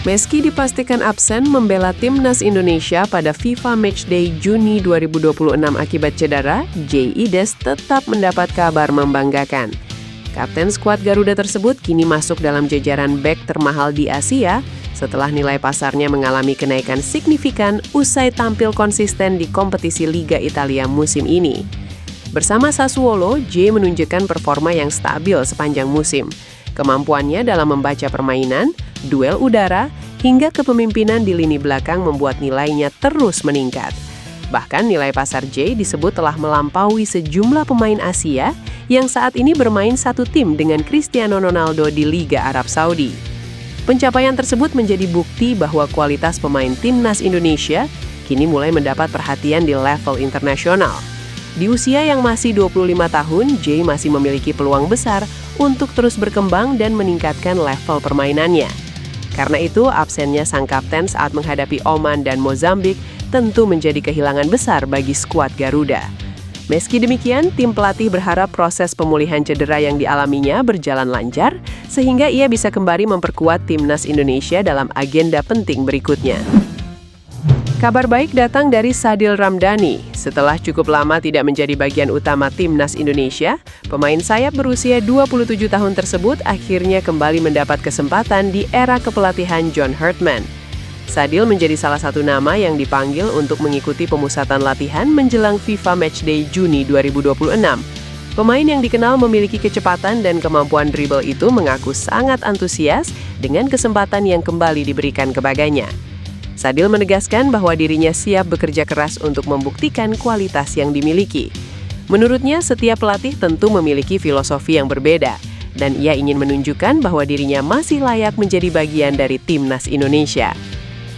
Meski dipastikan absen membela timnas Indonesia pada FIFA Matchday Juni 2026 akibat cedera, Jay Ides tetap mendapat kabar membanggakan. Kapten skuad Garuda tersebut kini masuk dalam jajaran bek termahal di Asia setelah nilai pasarnya mengalami kenaikan signifikan usai tampil konsisten di kompetisi Liga Italia musim ini. Bersama Sassuolo, Jay menunjukkan performa yang stabil sepanjang musim. Kemampuannya dalam membaca permainan, duel udara, hingga kepemimpinan di lini belakang membuat nilainya terus meningkat. Bahkan nilai pasar Jay disebut telah melampaui sejumlah pemain Asia yang saat ini bermain satu tim dengan Cristiano Ronaldo di Liga Arab Saudi. Pencapaian tersebut menjadi bukti bahwa kualitas pemain timnas Indonesia kini mulai mendapat perhatian di level internasional. Di usia yang masih 25 tahun, Jay masih memiliki peluang besar untuk terus berkembang dan meningkatkan level permainannya. Karena itu, absennya sang kapten saat menghadapi Oman dan Mozambik tentu menjadi kehilangan besar bagi skuad Garuda. Meski demikian, tim pelatih berharap proses pemulihan cedera yang dialaminya berjalan lancar, sehingga ia bisa kembali memperkuat timnas Indonesia dalam agenda penting berikutnya. Kabar baik datang dari Sadil Ramdhani. Setelah cukup lama tidak menjadi bagian utama timnas Indonesia, pemain sayap berusia 27 tahun tersebut akhirnya kembali mendapat kesempatan di era kepelatihan John Herdman. Sadil menjadi salah satu nama yang dipanggil untuk mengikuti pemusatan latihan menjelang FIFA Matchday Juni 2026. Pemain yang dikenal memiliki kecepatan dan kemampuan dribble itu mengaku sangat antusias dengan kesempatan yang kembali diberikan kepadanya. Sadil menegaskan bahwa dirinya siap bekerja keras untuk membuktikan kualitas yang dimiliki. Menurutnya, setiap pelatih tentu memiliki filosofi yang berbeda, dan ia ingin menunjukkan bahwa dirinya masih layak menjadi bagian dari timnas Indonesia.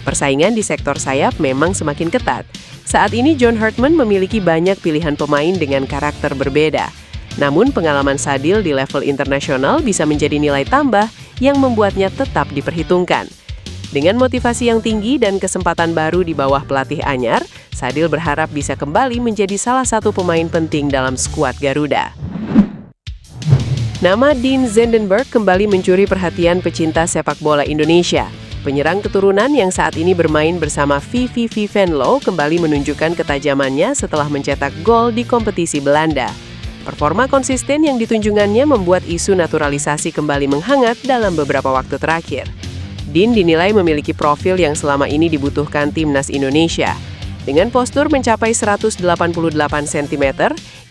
Persaingan di sektor sayap memang semakin ketat. Saat ini John Herdman memiliki banyak pilihan pemain dengan karakter berbeda. Namun pengalaman Sadil di level internasional bisa menjadi nilai tambah yang membuatnya tetap diperhitungkan. Dengan motivasi yang tinggi dan kesempatan baru di bawah pelatih anyar, Sadil berharap bisa kembali menjadi salah satu pemain penting dalam skuad Garuda. Nama Dean Zendenberg kembali mencuri perhatian pecinta sepak bola Indonesia. Penyerang keturunan yang saat ini bermain bersama VVV Venlo kembali menunjukkan ketajamannya setelah mencetak gol di kompetisi Belanda. Performa konsisten yang ditunjukkannya membuat isu naturalisasi kembali menghangat dalam beberapa waktu terakhir. Dean dinilai memiliki profil yang selama ini dibutuhkan timnas Indonesia. Dengan postur mencapai 188 cm,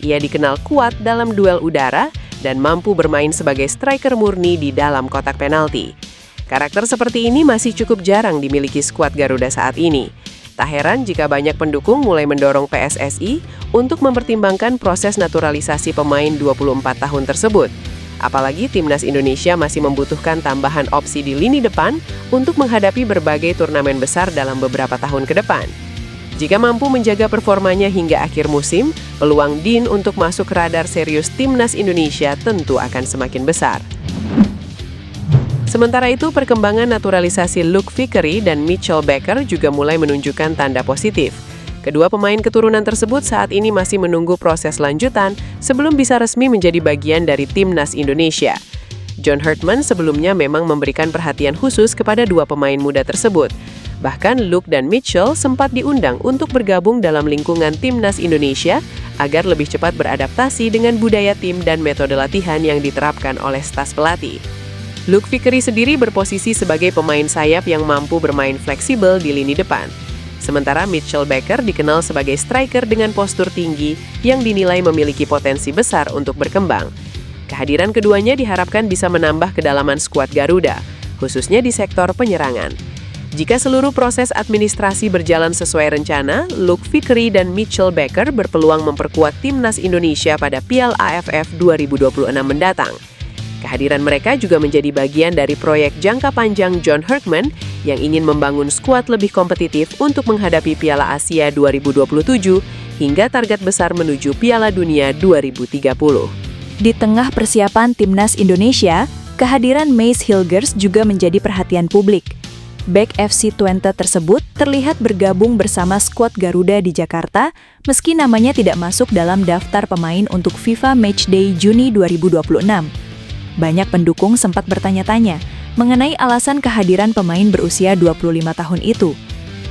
ia dikenal kuat dalam duel udara dan mampu bermain sebagai striker murni di dalam kotak penalti. Karakter seperti ini masih cukup jarang dimiliki skuad Garuda saat ini. Tak heran jika banyak pendukung mulai mendorong PSSI untuk mempertimbangkan proses naturalisasi pemain 24 tahun tersebut. Apalagi timnas Indonesia masih membutuhkan tambahan opsi di lini depan untuk menghadapi berbagai turnamen besar dalam beberapa tahun ke depan. Jika mampu menjaga performanya hingga akhir musim, peluang Dean untuk masuk radar serius timnas Indonesia tentu akan semakin besar. Sementara itu, perkembangan naturalisasi Luke Vickery dan Mitchell Baker juga mulai menunjukkan tanda positif. Kedua pemain keturunan tersebut saat ini masih menunggu proses lanjutan sebelum bisa resmi menjadi bagian dari timnas Indonesia. John Herdman sebelumnya memang memberikan perhatian khusus kepada dua pemain muda tersebut. Bahkan Luke dan Mitchell sempat diundang untuk bergabung dalam lingkungan timnas Indonesia agar lebih cepat beradaptasi dengan budaya tim dan metode latihan yang diterapkan oleh staf pelatih. Luke Vickery sendiri berposisi sebagai pemain sayap yang mampu bermain fleksibel di lini depan. Sementara Mitchell Baker dikenal sebagai striker dengan postur tinggi yang dinilai memiliki potensi besar untuk berkembang. Kehadiran keduanya diharapkan bisa menambah kedalaman skuad Garuda, khususnya di sektor penyerangan. Jika seluruh proses administrasi berjalan sesuai rencana, Luke Vickery dan Mitchell Baker berpeluang memperkuat timnas Indonesia pada Piala AFF 2026 mendatang. Kehadiran mereka juga menjadi bagian dari proyek jangka panjang John Herdman yang ingin membangun skuad lebih kompetitif untuk menghadapi Piala Asia 2027 hingga target besar menuju Piala Dunia 2030. Di tengah persiapan timnas Indonesia, kehadiran Mace Hilgers juga menjadi perhatian publik. Bek FC Twente tersebut terlihat bergabung bersama skuad Garuda di Jakarta meski namanya tidak masuk dalam daftar pemain untuk FIFA Matchday Juni 2026. Banyak pendukung sempat bertanya-tanya, mengenai alasan kehadiran pemain berusia 25 tahun itu.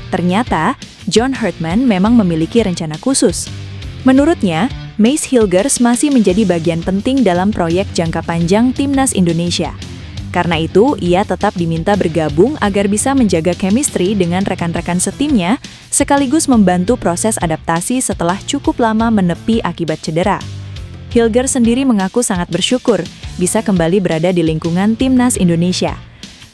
Ternyata, John Herdman memang memiliki rencana khusus. Menurutnya, Mace Hilgers masih menjadi bagian penting dalam proyek jangka panjang Timnas Indonesia. Karena itu, ia tetap diminta bergabung agar bisa menjaga chemistry dengan rekan-rekan setimnya, sekaligus membantu proses adaptasi setelah cukup lama menepi akibat cedera. Hilgers sendiri mengaku sangat bersyukur bisa kembali berada di lingkungan Timnas Indonesia.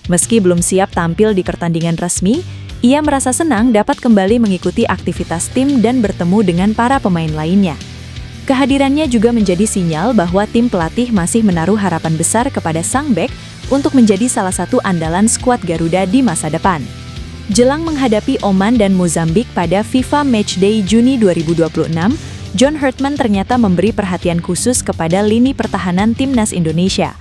Meski belum siap tampil di pertandingan resmi, ia merasa senang dapat kembali mengikuti aktivitas tim dan bertemu dengan para pemain lainnya. Kehadirannya juga menjadi sinyal bahwa tim pelatih masih menaruh harapan besar kepada sang bek untuk menjadi salah satu andalan skuad Garuda di masa depan. Jelang menghadapi Oman dan Mozambik pada FIFA Matchday Juni 2026, John Herdman ternyata memberi perhatian khusus kepada lini pertahanan Timnas Indonesia.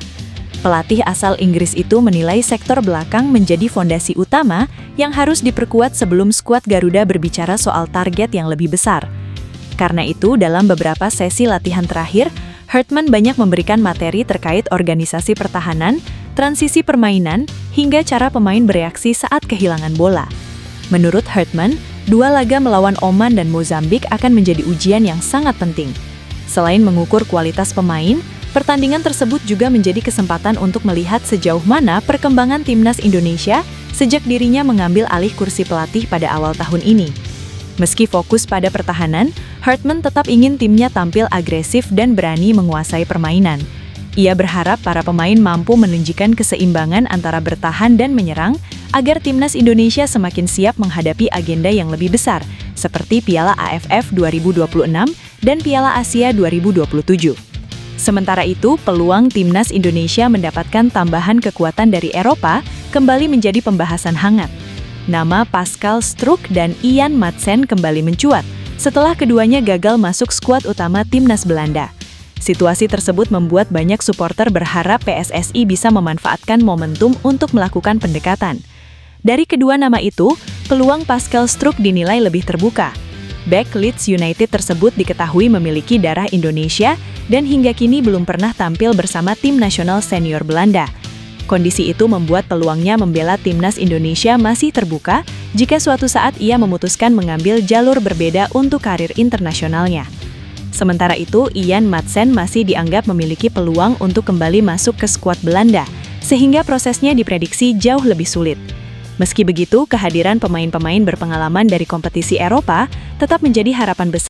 Pelatih asal Inggris itu menilai sektor belakang menjadi fondasi utama yang harus diperkuat sebelum skuad Garuda berbicara soal target yang lebih besar. Karena itu, dalam beberapa sesi latihan terakhir, Herdman banyak memberikan materi terkait organisasi pertahanan, transisi permainan, hingga cara pemain bereaksi saat kehilangan bola. Menurut Herdman, 2 laga melawan Oman dan Mozambik akan menjadi ujian yang sangat penting. Selain mengukur kualitas pemain, pertandingan tersebut juga menjadi kesempatan untuk melihat sejauh mana perkembangan Timnas Indonesia sejak dirinya mengambil alih kursi pelatih pada awal tahun ini. Meski fokus pada pertahanan, Herdman tetap ingin timnya tampil agresif dan berani menguasai permainan. Ia berharap para pemain mampu menunjukkan keseimbangan antara bertahan dan menyerang agar Timnas Indonesia semakin siap menghadapi agenda yang lebih besar, seperti Piala AFF 2026 dan Piala Asia 2027. Sementara itu, peluang Timnas Indonesia mendapatkan tambahan kekuatan dari Eropa kembali menjadi pembahasan hangat. Nama Pascal Struijk dan Ian Madsen kembali mencuat setelah keduanya gagal masuk skuad utama Timnas Belanda. Situasi tersebut membuat banyak supporter berharap PSSI bisa memanfaatkan momentum untuk melakukan pendekatan. Dari kedua nama itu, peluang Pascal Struijk dinilai lebih terbuka. Bek Leeds United tersebut diketahui memiliki darah Indonesia dan hingga kini belum pernah tampil bersama tim nasional senior Belanda. Kondisi itu membuat peluangnya membela Timnas Indonesia masih terbuka jika suatu saat ia memutuskan mengambil jalur berbeda untuk karir internasionalnya. Sementara itu, Ian Madsen masih dianggap memiliki peluang untuk kembali masuk ke skuad Belanda, sehingga prosesnya diprediksi jauh lebih sulit. Meski begitu, kehadiran pemain-pemain berpengalaman dari kompetisi Eropa tetap menjadi harapan besar